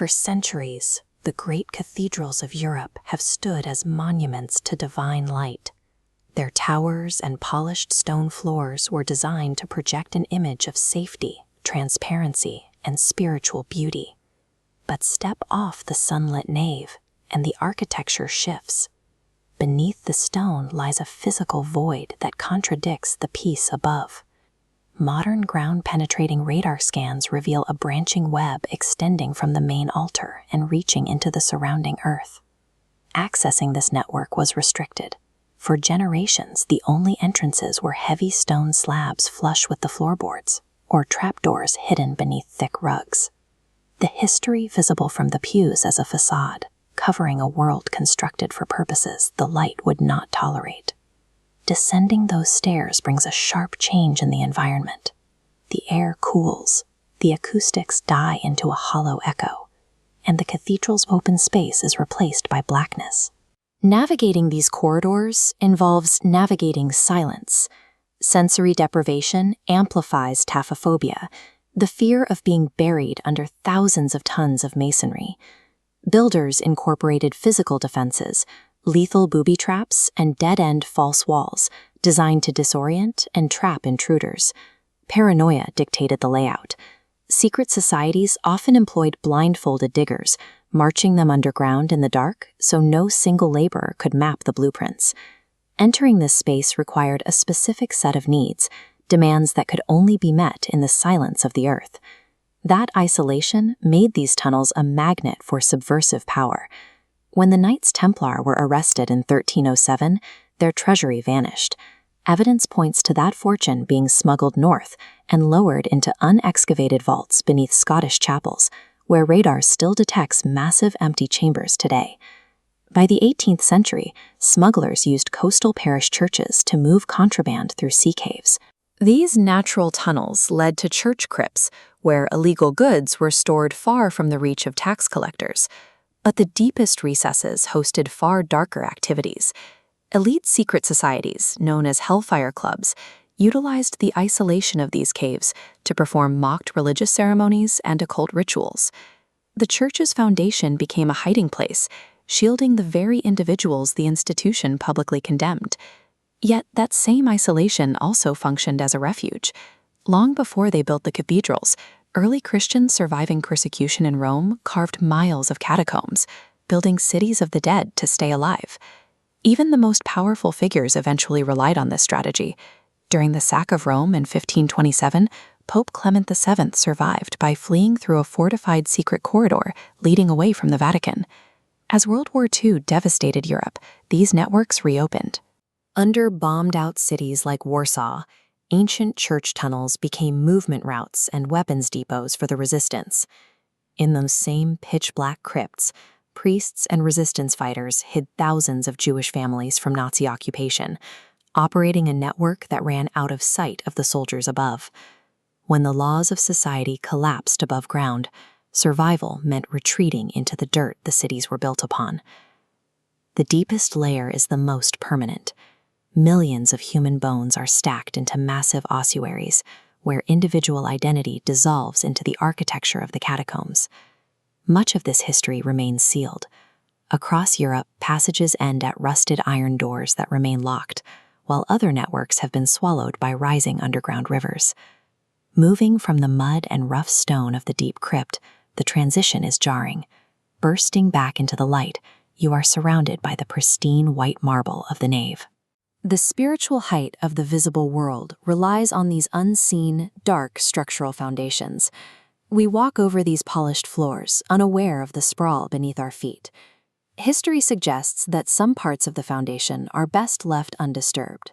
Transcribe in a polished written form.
For centuries, the great cathedrals of Europe have stood as monuments to divine light. Their towers and polished stone floors were designed to project an image of safety, transparency, and spiritual beauty. But step off the sunlit nave, and the architecture shifts. Beneath the stone lies a physical void that contradicts the peace above. Modern ground-penetrating radar scans reveal a branching web extending from the main altar and reaching into the surrounding earth. Accessing this network was restricted. For generations, the only entrances were heavy stone slabs flush with the floorboards, or trapdoors hidden beneath thick rugs. The history visible from the pews as a facade, covering a world constructed for purposes the light would not tolerate. Descending those stairs brings a sharp change in the environment. The air cools, the acoustics die into a hollow echo, and the cathedral's open space is replaced by blackness. Navigating these corridors involves navigating silence. Sensory deprivation amplifies taphophobia, the fear of being buried under thousands of tons of masonry. Builders incorporated physical defenses, lethal booby traps, and dead-end false walls, designed to disorient and trap intruders. Paranoia dictated the layout. Secret societies often employed blindfolded diggers, marching them underground in the dark so no single laborer could map the blueprints. Entering this space required a specific set of needs, demands that could only be met in the silence of the earth. That isolation made these tunnels a magnet for subversive power. When the Knights Templar were arrested in 1307, their treasury vanished. Evidence points to that fortune being smuggled north and lowered into unexcavated vaults beneath Scottish chapels, where radar still detects massive empty chambers today. By the 18th century, smugglers used coastal parish churches to move contraband through sea caves. These natural tunnels led to church crypts, where illegal goods were stored far from the reach of tax collectors. But the deepest recesses hosted far darker activities. Elite secret societies, known as hellfire clubs, utilized the isolation of these caves to perform mocked religious ceremonies and occult rituals. The church's foundation became a hiding place, shielding the very individuals the institution publicly condemned. Yet that same isolation also functioned as a refuge. Long before they built the cathedrals, early Christians surviving persecution in Rome carved miles of catacombs, building cities of the dead to stay alive. Even the most powerful figures eventually relied on this strategy. During the sack of Rome in 1527, Pope Clement VII survived by fleeing through a fortified secret corridor leading away from the Vatican. As World War II devastated Europe, these networks reopened. Under bombed-out cities like Warsaw, ancient church tunnels became movement routes and weapons depots for the resistance. In those same pitch-black crypts, priests and resistance fighters hid thousands of Jewish families from Nazi occupation, operating a network that ran out of sight of the soldiers above. When the laws of society collapsed above ground, survival meant retreating into the dirt the cities were built upon. The deepest layer is the most permanent. Millions of human bones are stacked into massive ossuaries, where individual identity dissolves into the architecture of the catacombs. Much of this history remains sealed. Across Europe, passages end at rusted iron doors that remain locked, while other networks have been swallowed by rising underground rivers. Moving from the mud and rough stone of the deep crypt, the transition is jarring. Bursting back into the light, you are surrounded by the pristine white marble of the nave. The spiritual height of the visible world relies on these unseen, dark structural foundations. We walk over these polished floors, unaware of the sprawl beneath our feet. History suggests that some parts of the foundation are best left undisturbed,